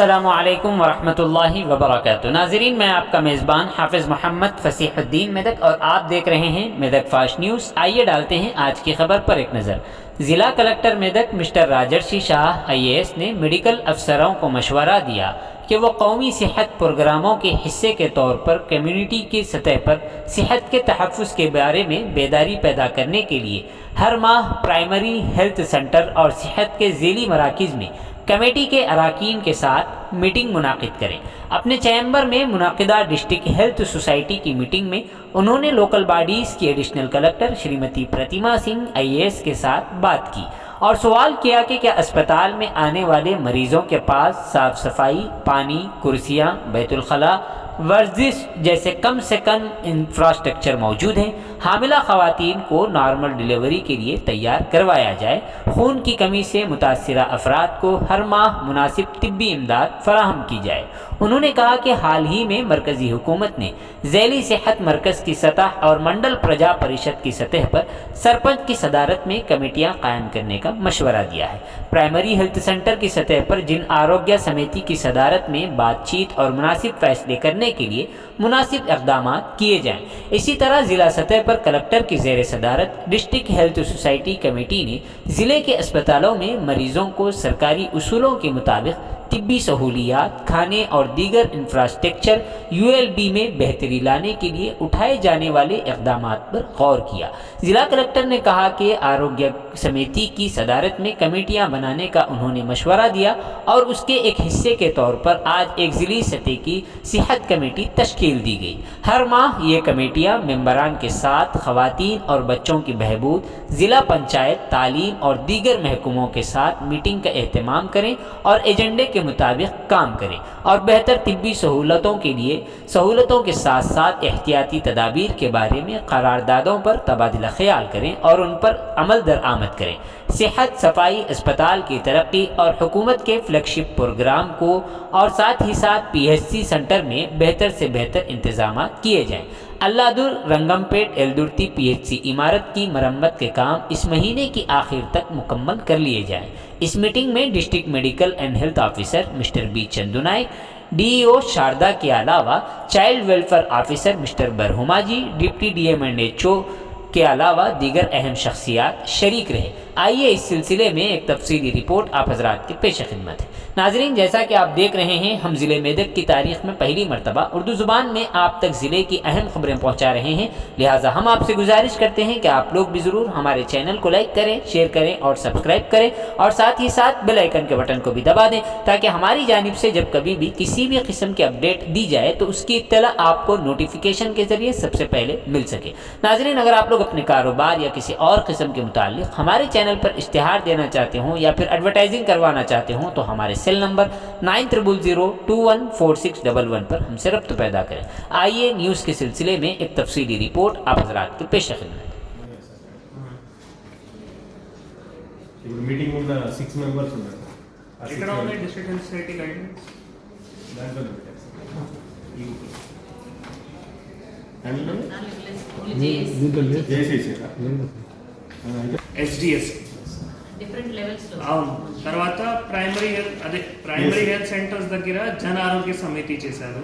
السلام علیکم ورحمۃ اللہ وبرکاتہ۔ ناظرین، میں آپ کا میزبان حافظ محمد فصیح الدین میدک اور آپ دیکھ رہے ہیں میدک فاسٹ نیوز۔ آئیے ڈالتے ہیں آج کی خبر پر ایک نظر۔ ضلع کلکٹر میدک مسٹر راجرشی شاہ IAS نے میڈیکل افسروں کو مشورہ دیا کہ وہ قومی صحت پروگراموں کے حصے کے طور پر کمیونٹی کی سطح پر صحت کے تحفظ کے بارے میں بیداری پیدا کرنے کے لیے ہر ماہ پرائمری ہیلتھ سینٹر اور صحت کے ذیلی مراکز میں کمیٹی کے اراکین کے ساتھ میٹنگ منعقد کریں۔ اپنے چیمبر میں منعقدہ ڈسٹرکٹ ہیلتھ سوسائٹی کی میٹنگ میں انہوں نے لوکل باڈیز کی additional collector Shrimati Pratima Singh IAS کے ساتھ بات کی اور سوال کیا کہ کیا اسپتال میں آنے والے مریضوں کے پاس صاف صفائی، پانی، کرسیاں، بیت الخلاء، ورزش جیسے کم سے کم انفراسٹرکچر موجود ہیں، حاملہ خواتین کو نارمل ڈلیوری کے لیے تیار کروایا جائے، خون کی کمی سے متاثرہ افراد کو ہر ماہ مناسب طبی امداد فراہم کی جائے۔ انہوں نے کہا کہ حال ہی میں مرکزی حکومت نے ذیلی صحت مرکز کی سطح اور منڈل پرجا پریشد کی سطح پر سرپنچ کی صدارت میں کمیٹیاں قائم کرنے کا مشورہ دیا ہے۔ پرائمری ہیلتھ سینٹر کی سطح پر جن آروگیہ سمیتی کی صدارت میں بات چیت اور مناسب فیصلے کرنے کے لیے مناسب اقدامات کیے جائیں۔ اسی طرح ضلع سطح پر کلکٹر کی زیر صدارت ڈسٹرکٹ ہیلتھ سوسائٹی کمیٹی نے ضلع کے اسپتالوں میں مریضوں کو سرکاری اصولوں کے مطابق طبی سہولیات، کھانے اور دیگر انفراسٹرکچر ULB میں بہتری لانے کے لیے اٹھائے جانے والے اقدامات پر غور کیا۔ ضلع کلکٹر نے کہا کہ آروگیہ سمیتی کی صدارت میں کمیٹیاں بنانے کا انہوں نے مشورہ دیا اور اس کے ایک حصے کے طور پر آج ایک ضلعی سطح کی صحت کمیٹی تشکیل دی گئی۔ ہر ماہ یہ کمیٹیاں ممبران کے ساتھ خواتین اور بچوں کی بہبود، ضلع پنچایت، تعلیم اور دیگر محکموں کے ساتھ میٹنگ کا اہتمام کریں اور ایجنڈے کے مطابق کام کریں اور بہتر طبی سہولتوں کے ساتھ ساتھ احتیاطی تدابیر کے بارے میں قراردادوں پر تبادلہ خیال کریں اور ان پر عمل درآمد کریں۔ صحت، صفائی، اسپتال کی ترقی اور حکومت کے فلیگ شپ پروگرام کو اور ساتھ ہی ساتھ PHC سینٹر میں بہتر سے بہتر انتظامات کیے جائیں۔ اللہ در رنگم پیٹ ایلدرتی PHC عمارت کی مرمت کے کام اس مہینے کی آخر تک مکمل کر لیے جائیں۔ اس میٹنگ میں district medical and health officer mister B Chandu Naik, DEO Sharda کے علاوہ child welfare officer mister Brahma ji, deputy DM and HO کے علاوہ دیگر اہم شخصیات شریک رہے۔ آئیے اس سلسلے میں ایک تفصیلی رپورٹ آپ حضرات کے پیش خدمت ہے۔ ناظرین، جیسا کہ آپ دیکھ رہے ہیں، ہم ضلع میدک کی تاریخ میں پہلی مرتبہ اردو زبان میں آپ تک ضلع کی اہم خبریں پہنچا رہے ہیں، لہٰذا ہم آپ سے گزارش کرتے ہیں کہ آپ لوگ بھی ضرور ہمارے چینل کو لائک کریں، شیئر کریں اور سبسکرائب کریں اور ساتھ ہی ساتھ بیل آئیکن کے بٹن کو بھی دبا دیں تاکہ ہماری جانب سے جب کبھی بھی کسی بھی قسم کی اپڈیٹ دی جائے تو اس کی اطلاع آپ کو نوٹیفیکیشن کے ذریعے سب سے پہلے مل سکے۔ ناظرین، اگر آپ لوگ اپنے کاروبار یا کسی اور قسم کے متعلق ہمارے چینل پر اشتہار دینا چاہتے ہوں یا پھر ایڈورٹائزنگ کروانا چاہتے ہوں تو ہمارے سیل نمبر 9000214611 پر ہم سے رابطہ پیدا کریں۔ آئیے نیوز کے سلسلے میں ایک تفصیلی رپورٹ آپ حضرات کے پیش خدمت۔ మీటింగ్ ఉన్న 6 మెంబర్స్ ఉన్నారు ఇక్కడ ఉన్న డిస్ట్రిక్ట్ హెల్త్ సొసైటీ గైడ్లైన్స్ దాంట్లో SDS డిఫరెంట్ లెవెల్స్ లో అవును। తర్వాత ప్రైమరీ హెల్త్ సెంటర్స్ దగ్గర జన ఆరోగ్య సమితి చేశారు।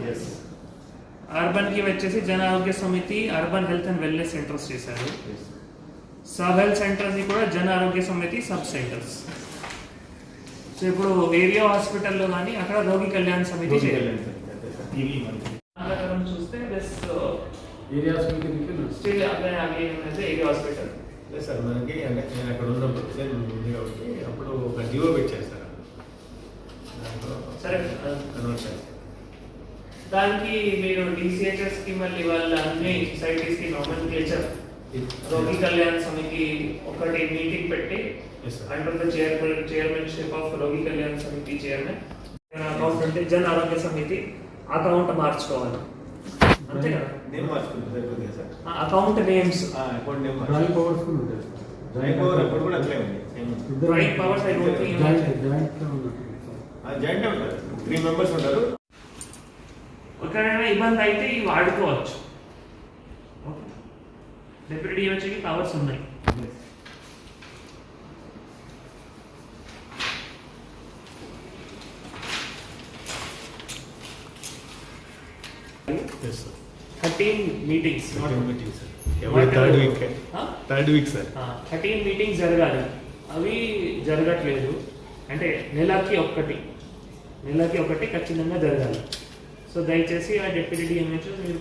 అర్బన్ కి వచ్చేసి జన ఆరోగ్య సమితి, urban health and wellness centres చేశారు। సబ్ హెల్త్ సెంటర్స్ కూడా జన ఆరోగ్య సమితి సబ్ సెంటర్స్। సో ఇప్పుడు ఏరియా హాస్పిటల్లో కానీ అక్కడ రోగి కళ్యాణ సమితి చూస్తే ఏరియా హాస్పిటల్ స్టిల్ అదే ఏరియా హాస్పిటల్ సార్ మనకి అంటే నేను అక్కడ ఉన్నప్పుడు ఉంది కాబట్టి అప్పుడు ఒక జీవో పెట్టారు సార్, సరే కన్వర్ట్ చేస్తారు। దానికి మీరు DCHS కి మళ్ళీ వాళ్ళ అన్ని సొసైటీస్ కి నామినికేచర్ రోగి కళ్యాణ సమితి ఒకటి మీటింగ్ పెట్టి అండర్ ద చైర్మన్షిప్ ఆఫ్ రోగి కళ్యాణ సమితి చైర్మన్ అకౌంట్ అంటే జన ఆరోగ్య సమితి అకౌంట్ మార్చుకోవాలి, అంతే కదా? నేను మార్చుకుంటాను sir account names account name drawing powerful ఉంటుంది సార్, డ్రాయింగ్ పవర్ అప్పుడు కూడా అట్లే ఉంది। Drawing powers I don't think joint ఉంటారు, 3 మెంబర్స్ ఉంటారు। ఎక్కడైనా ఇబ్బంది అయితే ఇవి వాడుకోవచ్చు। డిప్యూటీ DHకి పవర్స్ ఉన్నాయి। Yes sir 13 meetings meeting sir ఎవరి థర్డ్ వీక్ సార్ 13 మీటింగ్స్ జరగాలి, అవి జరగట్లేదు. అంటే నెలకి ఒకటి ఖచ్చితంగా జరగాలి. సో దయచేసి ఆ డిప్యూటీ డిఎంహెచ్ఓ మీరు